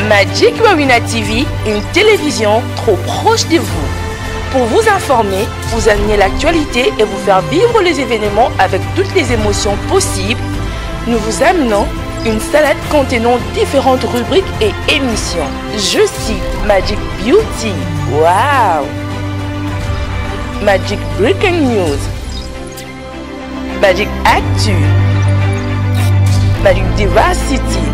Magic Warrior TV, une télévision trop proche de vous. Pour vous informer, vous amener l'actualité et vous faire vivre les événements avec toutes les émotions possibles, nous vous amenons une salade contenant différentes rubriques et émissions. Je cite Magic Beauty, wow! Magic Breaking News, Magic Actu, Magic Diversity,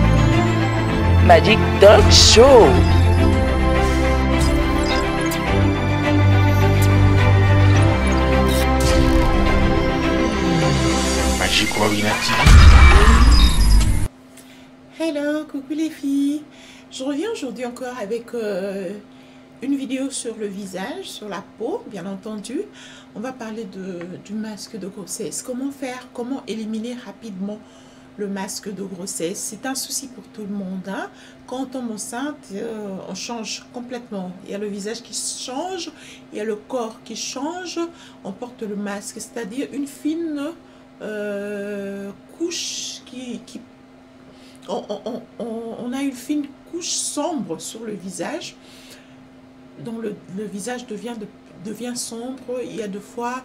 Magic Dog Show. Magic Warrior TV. Hello, coucou les filles. Je reviens aujourd'hui encore avec une vidéo sur le visage, sur la peau, bien entendu. On va parler du masque de grossesse. Comment faire, comment éliminer rapidement le masque de grossesse. C'est un souci pour tout le monde, hein. Quand on tombe enceinte, on change complètement. Il y a le visage qui change, il y a le corps qui change. On porte le masque, c'est-à-dire une fine couche on a une fine couche sombre sur le visage, dont le visage devient sombre. Il y a deux fois,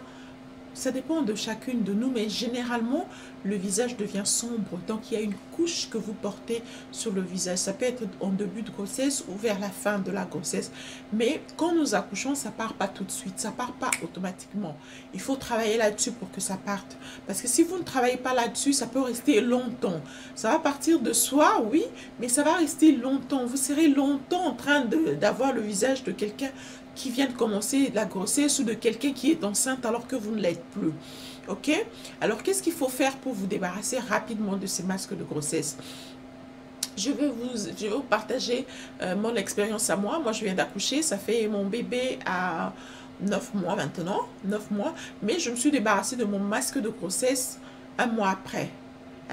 ça dépend de chacune de nous, mais généralement le visage devient sombre. Donc il y a une couche que vous portez sur le visage. Ça peut être en début de grossesse ou vers la fin de la grossesse, mais quand nous accouchons, ça part pas tout de suite, ça part pas automatiquement. Il faut travailler là-dessus pour que ça parte, parce que si vous ne travaillez pas là-dessus, ça peut rester longtemps. Ça va partir de soi, oui, mais ça va rester longtemps. Vous serez longtemps en train d'avoir le visage de quelqu'un qui vient de commencer la grossesse ou de quelqu'un qui est enceinte alors que vous ne l'êtes plus. Ok? Alors, qu'est-ce qu'il faut faire pour vous débarrasser rapidement de ces masques de grossesse? Je vais vous partager mon expérience à moi. Moi, je viens d'accoucher. Ça fait mon bébé à 9 mois maintenant. 9 mois. Mais je me suis débarrassée de mon masque de grossesse un mois après.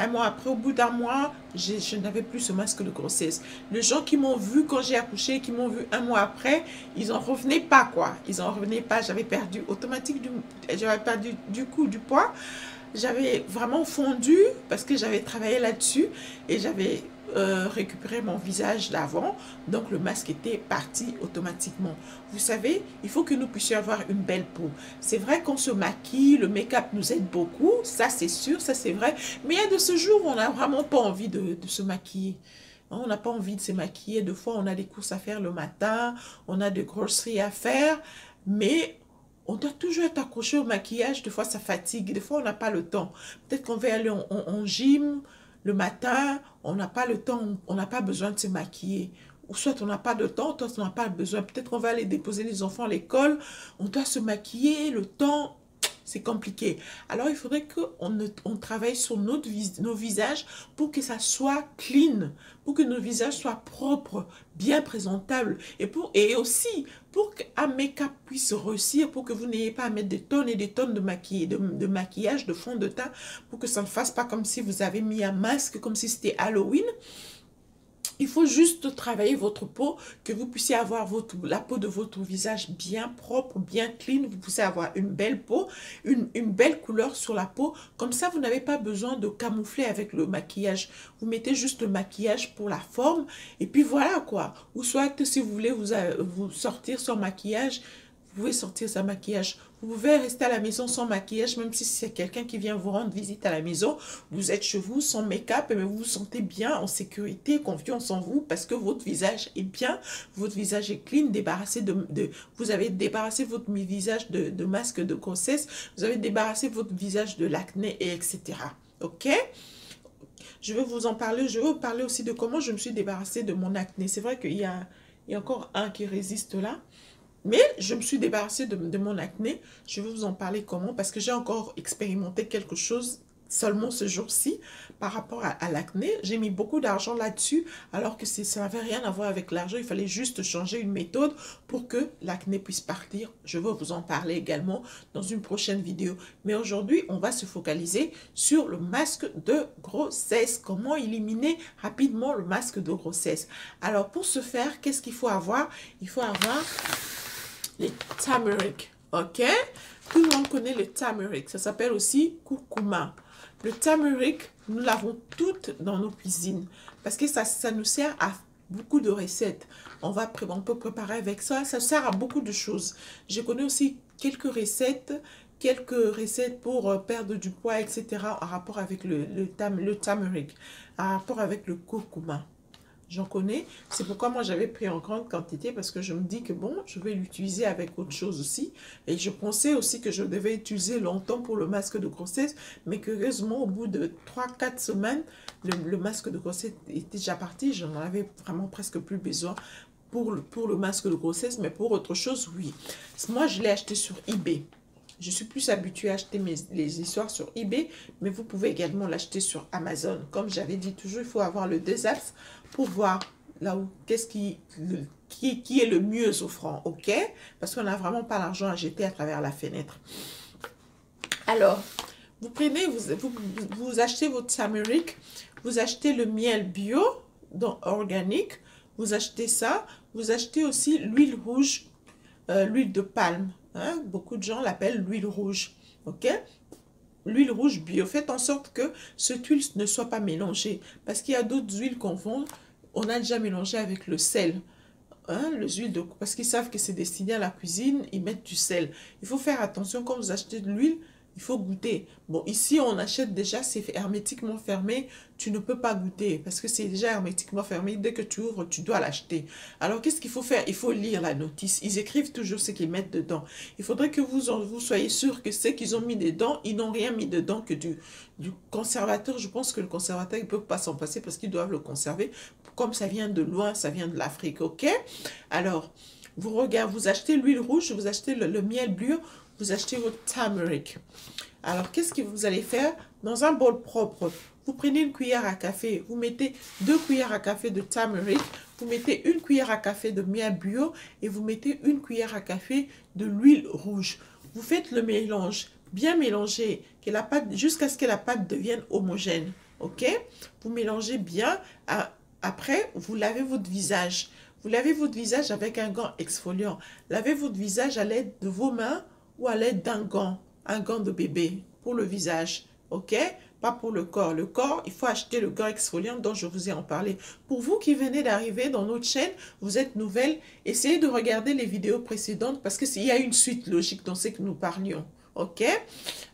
Un mois après, au bout d'un mois, je n'avais plus ce masque de grossesse. Les gens qui m'ont vu quand j'ai accouché, qui m'ont vu un mois après, ils n'en revenaient pas, quoi. Ils n'en revenaient pas. J'avais perdu du coup du poids. J'avais vraiment fondu parce que j'avais travaillé là-dessus et j'avais récupéré mon visage d'avant. Donc, le masque était parti automatiquement. Vous savez, il faut que nous puissions avoir une belle peau. C'est vrai qu'on se maquille, le make-up nous aide beaucoup. Ça, c'est sûr, ça, c'est vrai. Mais il y a de ce jour où on n'a vraiment pas envie de se maquiller. On n'a pas envie de se maquiller. Des fois, on a des courses à faire le matin. On a des grosseries à faire. Mais on doit toujours être accroché au maquillage. Des fois, ça fatigue. Des fois, on n'a pas le temps. Peut-être qu'on va aller en gym le matin. On n'a pas le temps. On n'a pas besoin de se maquiller. Ou soit on n'a pas de temps, soit on n'a pas besoin. Peut-être qu'on va aller déposer les enfants à l'école. On doit se maquiller. Le temps, c'est compliqué. Alors, il faudrait qu'on travaille sur nos visages pour que ça soit clean, pour que nos visages soient propres, bien présentables. Et aussi, pour qu'un make-up puisse réussir, pour que vous n'ayez pas à mettre des tonnes et des tonnes de maquillage, de fond de teint, pour que ça ne fasse pas comme si vous avez mis un masque, comme si c'était Halloween. Il faut juste travailler votre peau, que vous puissiez avoir la peau de votre visage bien propre, bien clean. Vous puissiez avoir une belle peau, une belle couleur sur la peau. Comme ça, vous n'avez pas besoin de camoufler avec le maquillage. Vous mettez juste le maquillage pour la forme. Et puis voilà quoi. Ou soit si vous voulez vous sortir sans maquillage, vous pouvez sortir sans maquillage. Vous pouvez rester à la maison sans maquillage, même si c'est quelqu'un qui vient vous rendre visite à la maison. Vous êtes chez vous sans make-up, mais vous vous sentez bien, en sécurité, confiance en vous, parce que votre visage est bien, votre visage est clean, débarrassé vous avez débarrassé votre visage de masque de grossesse, vous avez débarrassé votre visage de l'acné, etc. Ok? Je vais vous en parler. Je vais vous parler aussi de comment je me suis débarrassée de mon acné. C'est vrai qu'il y a encore un qui résiste là. Mais je me suis débarrassée de mon acné. Je vais vous en parler comment, parce que j'ai encore expérimenté quelque chose seulement ce jour-ci par rapport à l'acné. J'ai mis beaucoup d'argent là-dessus, alors que ça n'avait rien à voir avec l'argent. Il fallait juste changer une méthode pour que l'acné puisse partir. Je vais vous en parler également dans une prochaine vidéo. Mais aujourd'hui, on va se focaliser sur le masque de grossesse. Comment éliminer rapidement le masque de grossesse. Alors, pour ce faire, qu'est-ce qu'il faut avoir? Il faut avoir les turmeric, ok? Tout le monde connaît le turmeric. Ça s'appelle aussi curcuma. Le turmeric, nous l'avons toutes dans nos cuisines parce que ça nous sert à beaucoup de recettes. On peut préparer avec ça. Ça sert à beaucoup de choses. Je connais aussi quelques recettes pour perdre du poids, etc. en rapport avec le turmeric, en rapport avec le curcuma. J'en connais. C'est pourquoi moi j'avais pris en grande quantité parce que je me dis que bon, je vais l'utiliser avec autre chose aussi. Et je pensais aussi que je devais utiliser longtemps pour le masque de grossesse. Mais curieusement, au bout de 3-4 semaines, le masque de grossesse était déjà parti. Je n'en avais vraiment presque plus besoin pour le masque de grossesse. Mais pour autre chose, oui. Moi, je l'ai acheté sur eBay. Je suis plus habituée à acheter les histoires sur eBay, mais vous pouvez également l'acheter sur Amazon. Comme j'avais dit toujours, il faut avoir le deux axes pour voir là où qui est le mieux offrant, ok? Parce qu'on n'a vraiment pas l'argent à jeter à travers la fenêtre. Alors, vous prenez, vous achetez votre turmeric, vous achetez le miel bio, donc organique, vous achetez ça, vous achetez aussi l'huile rouge, l'huile de palme. Hein? Beaucoup de gens l'appellent l'huile rouge, ok? L'huile rouge bio, faites en sorte que cette huile ne soit pas mélangée. Parce qu'il y a d'autres huiles on a déjà mélangé avec le sel. Hein, parce qu'ils savent que c'est destiné à la cuisine, ils mettent du sel. Il faut faire attention quand vous achetez de l'huile, il faut goûter. Bon, ici, on achète déjà, c'est hermétiquement fermé. Tu ne peux pas goûter parce que c'est déjà hermétiquement fermé. Dès que tu ouvres, tu dois l'acheter. Alors, qu'est-ce qu'il faut faire? Il faut lire la notice. Ils écrivent toujours ce qu'ils mettent dedans. Il faudrait que vous soyez sûr que ce qu'ils ont mis dedans, ils n'ont rien mis dedans que du conservateur. Je pense que le conservateur, ils ne peuvent pas s'en passer parce qu'ils doivent le conserver. Comme ça vient de loin, ça vient de l'Afrique, ok? Alors, vous achetez l'huile rouge, vous achetez le miel bio, vous achetez votre turmeric. Alors, qu'est-ce que vous allez faire? Dans un bol propre, vous prenez une cuillère à café, vous mettez 2 cuillères à café de turmeric, vous mettez 1 cuillère à café de miel bio et vous mettez 1 cuillère à café de l'huile rouge. Vous faites le mélange, bien mélanger, jusqu'à ce que la pâte devienne homogène. Ok? Vous mélangez bien. Après, vous lavez votre visage. Vous lavez votre visage avec un gant exfoliant. Lavez votre visage à l'aide de vos mains ou à l'aide d'un gant de bébé pour le visage, ok? Pas pour le corps. Le corps, il faut acheter le gant exfoliant dont je vous ai en parlé. Pour vous qui venez d'arriver dans notre chaîne, vous êtes nouvelle, essayez de regarder les vidéos précédentes parce qu'il y a une suite logique dans ce que nous parlions, ok?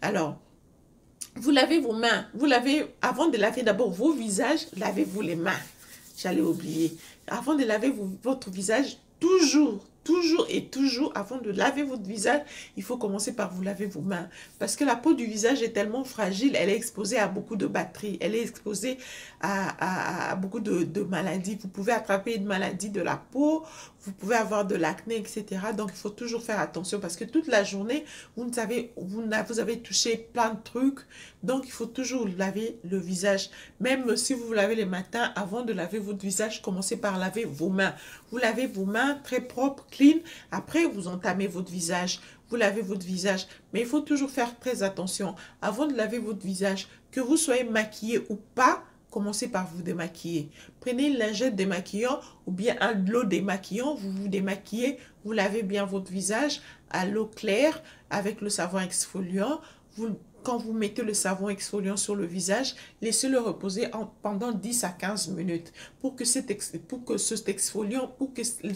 Alors, vous lavez vos mains. Avant de laver d'abord vos visages, lavez-vous les mains. J'allais oublier. Avant de laver votre visage, toujours, avant de laver votre visage, il faut commencer par vous laver vos mains. Parce que la peau du visage est tellement fragile, elle est exposée à beaucoup de batteries, elle est exposée à beaucoup de maladies. Vous pouvez attraper une maladie de la peau, vous pouvez avoir de l'acné, etc. Donc, il faut toujours faire attention parce que toute la journée, vous avez touché plein de trucs. Donc, il faut toujours laver le visage. Même si vous vous lavez le matin, avant de laver votre visage, commencez par laver vos mains. Vous lavez vos mains très propres, clean. Après, vous entamez votre visage. Vous lavez votre visage. Mais il faut toujours faire très attention. Avant de laver votre visage, que vous soyez maquillé ou pas, commencez par vous démaquiller. Prenez une lingette démaquillant ou bien un de l'eau démaquillant. Vous vous démaquillez. Vous lavez bien votre visage à l'eau claire avec le savon exfoliant. Quand vous mettez le savon exfoliant sur le visage, laissez-le reposer pendant 10 à 15 minutes pour que ce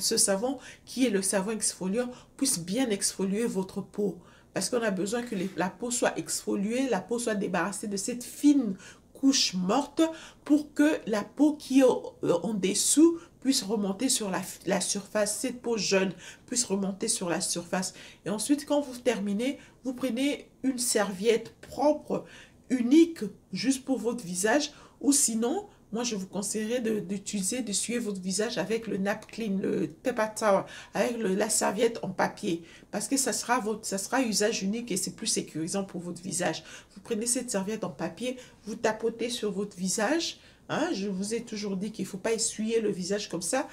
savon qui est le savon exfoliant puisse bien exfolier votre peau. Parce qu'on a besoin que la peau soit exfoliée, la peau soit débarrassée de cette fine couche morte pour que la peau qui est en dessous puisse remonter sur la surface, cette peau jeune puisse remonter sur la surface. Et ensuite, quand vous terminez, vous prenez une serviette propre, unique, juste pour votre visage, ou sinon, moi je vous conseillerais d'essuyer votre visage avec le napkin, le paper towel, avec la serviette en papier, parce que ça sera usage unique et c'est plus sécurisant pour votre visage. Vous prenez cette serviette en papier, vous tapotez sur votre visage. Hein, je vous ai toujours dit qu'il ne faut pas essuyer le visage comme ça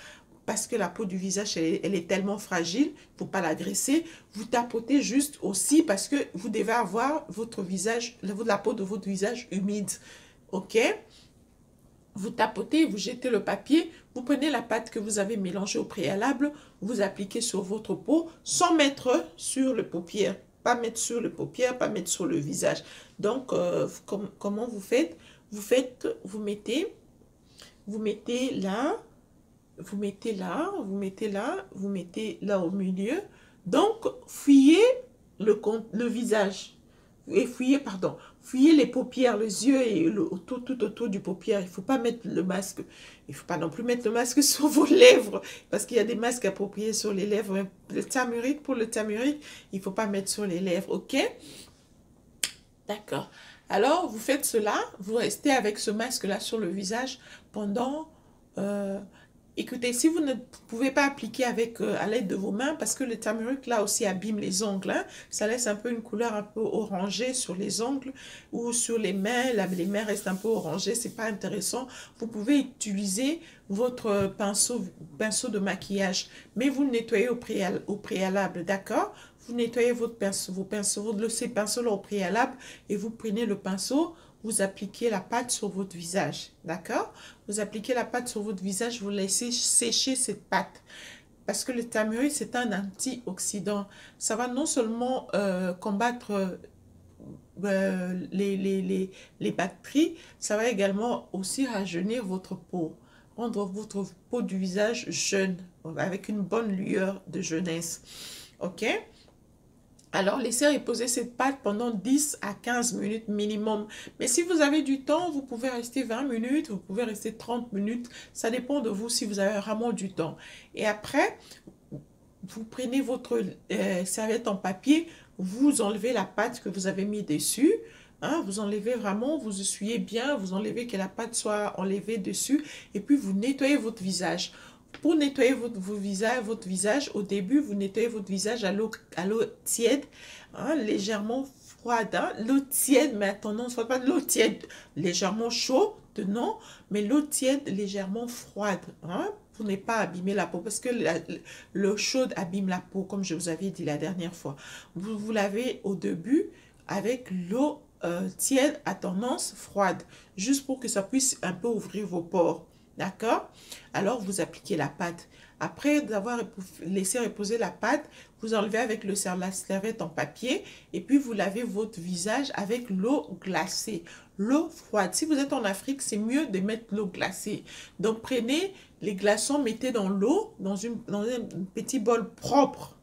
parce que la peau du visage, elle est tellement fragile, il ne faut pas l'agresser. Vous tapotez juste aussi parce que vous devez avoir votre visage, la peau de votre visage humide. Ok? Vous tapotez, vous jetez le papier, vous prenez la pâte que vous avez mélangée au préalable, vous appliquez sur votre peau sans mettre sur le paupière. Pas mettre sur le paupière, pas mettre sur le visage. Donc, comment vous faites? Vous mettez là, vous mettez là, vous mettez là, vous mettez là au milieu. Donc, fuyez le visage. Et fuyez, pardon, fuyez les paupières, les yeux et tout autour du paupière. Il ne faut pas mettre le masque. Il ne faut pas non plus mettre le masque sur vos lèvres. Parce qu'il y a des masques appropriés sur les lèvres. Le turmeric, pour le turmeric, il ne faut pas mettre sur les lèvres. OK? D'accord. Alors, vous faites cela. Vous restez avec ce masque-là sur le visage pendant... écoutez, si vous ne pouvez pas appliquer avec à l'aide de vos mains, parce que le turmeric là aussi abîme les ongles, hein, ça laisse un peu une couleur un peu orangée sur les ongles ou sur les mains, là, les mains restent un peu orangées, c'est pas intéressant. Vous pouvez utiliser votre pinceau de maquillage, mais vous le nettoyez au préalable, d'accord? Vous nettoyez vos pinceaux, ces pinceaux-là au préalable et vous prenez le pinceau, vous appliquez la pâte sur votre visage, d'accord? Vous appliquez la pâte sur votre visage, vous laissez sécher cette pâte. Parce que le turmeric, c'est un antioxydant. Ça va non seulement combattre les bactéries, ça va également aussi rajeunir votre peau. Rendre votre peau du visage jeune, avec une bonne lueur de jeunesse. OK? Alors, laissez reposer cette pâte pendant 10 à 15 minutes minimum. Mais si vous avez du temps, vous pouvez rester 20 minutes, vous pouvez rester 30 minutes. Ça dépend de vous si vous avez vraiment du temps. Et après, vous prenez votre serviette en papier, vous enlevez la pâte que vous avez mis dessus. Hein, vous enlevez vraiment, vous essuyez bien, vous enlevez que la pâte soit enlevée dessus. Et puis, vous nettoyez votre visage. Pour nettoyer votre visage, au début, vous nettoyez votre visage à l'eau tiède, hein, légèrement froide. Hein, l'eau tiède, mais attendons, ce n'est pas de l'eau tiède légèrement chaude, non, mais l'eau tiède légèrement froide, hein, pour ne pas abîmer la peau, parce que l'eau chaude abîme la peau, comme je vous avais dit la dernière fois. Vous lavez au début avec l'eau tiède à tendance froide, juste pour que ça puisse un peu ouvrir vos pores. D'accord? Alors, vous appliquez la pâte. Après avoir laissé reposer la pâte, vous enlevez avec la serviette en papier et puis vous lavez votre visage avec l'eau glacée. L'eau froide. Si vous êtes en Afrique, c'est mieux de mettre l'eau glacée. Donc, prenez les glaçons, mettez dans l'eau, dans un petit bol propre.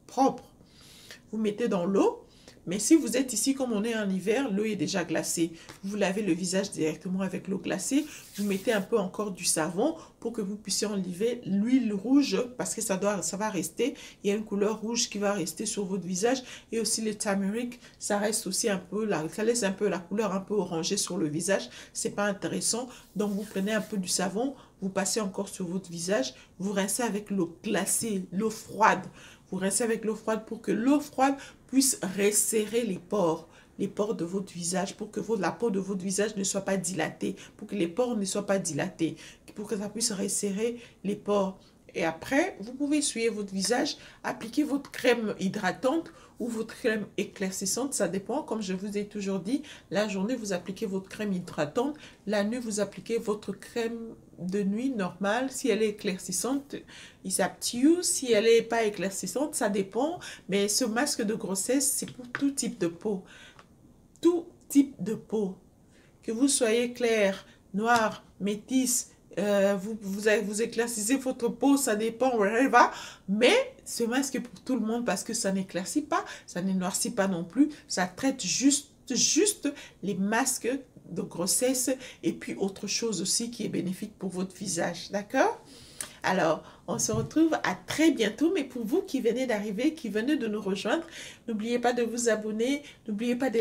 Vous mettez dans l'eau. Mais si vous êtes ici, comme on est en hiver, l'eau est déjà glacée. Vous lavez le visage directement avec l'eau glacée. Vous mettez un peu encore du savon pour que vous puissiez enlever l'huile rouge parce que ça va rester. Il y a une couleur rouge qui va rester sur votre visage. Et aussi le turmeric, ça reste aussi un peu, ça laisse un peu la couleur un peu orangée sur le visage. C'est pas intéressant. Donc vous prenez un peu du savon, vous passez encore sur votre visage. Vous rincez avec l'eau glacée, l'eau froide. Vous rincez avec l'eau froide pour que l'eau froide puisse resserrer les pores de votre visage, pour que la peau de votre visage ne soit pas dilatée, pour que les pores ne soient pas dilatés, pour que ça puisse resserrer les pores. Et après, vous pouvez essuyer votre visage, appliquer votre crème hydratante ou votre crème éclaircissante, ça dépend. Comme je vous ai toujours dit, la journée, vous appliquez votre crème hydratante, la nuit, vous appliquez votre crème de nuit normale. Si elle est éclaircissante, it's up to you. Si elle n'est pas éclaircissante, ça dépend. Mais ce masque de grossesse, c'est pour tout type de peau. Tout type de peau. Que vous soyez clair, noir, métisse, vous éclaircissez votre peau, ça dépend, wherever. Mais ce masque est pour tout le monde parce que ça n'éclaircit pas, ça ne noircit pas non plus. Ça traite juste les masques de grossesse et puis autre chose aussi qui est bénéfique pour votre visage. D'accord? Alors, on se retrouve à très bientôt, mais pour vous qui venez d'arriver, qui venez de nous rejoindre, n'oubliez pas de vous abonner, n'oubliez pas de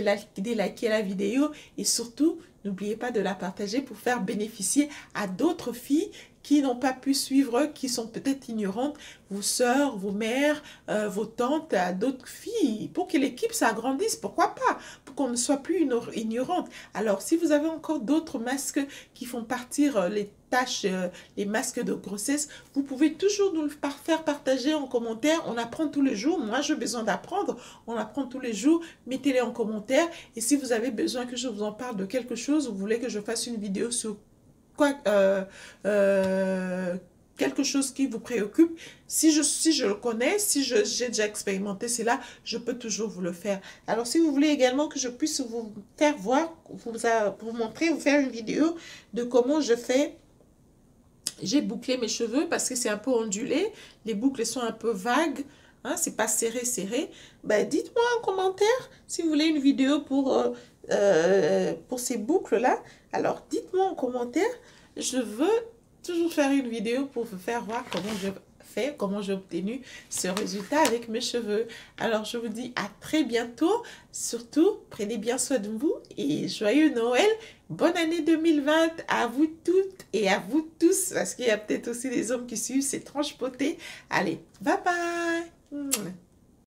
liker la vidéo et surtout, n'oubliez pas de la partager pour faire bénéficier à d'autres filles qui n'ont pas pu suivre, qui sont peut-être ignorantes, vos sœurs, vos mères, vos tantes, à d'autres filles, pour que l'équipe s'agrandisse, pourquoi pas, pour qu'on ne soit plus ignorante. Alors, si vous avez encore d'autres masques qui font partir les tâches, les masques de grossesse, vous pouvez toujours nous le faire partager en commentaire. On apprend tous les jours. Moi, j'ai besoin d'apprendre. On apprend tous les jours. Mettez-les en commentaire. Et si vous avez besoin que je vous en parle de quelque chose, vous voulez que je fasse une vidéo sur quoi, quelque chose qui vous préoccupe, si je le connais, si j'ai déjà expérimenté cela, je peux toujours vous le faire. Alors, si vous voulez également que je puisse vous faire voir, vous montrer, vous faire une vidéo de comment je fais J'ai bouclé mes cheveux parce que c'est un peu ondulé. Les boucles sont un peu vagues. Hein, c'est pas serré, serré. Ben, dites-moi en commentaire si vous voulez une vidéo pour ces boucles-là. Alors, dites-moi en commentaire. Je veux toujours faire une vidéo pour vous faire voir comment je fais, comment j'ai obtenu ce résultat avec mes cheveux. Alors, je vous dis à très bientôt. Surtout, prenez bien soin de vous et joyeux Noël. Bonne année 2020 à vous toutes et à vous tous. Parce qu'il y a peut-être aussi des hommes qui suivent ces tranches potées. Allez, bye bye.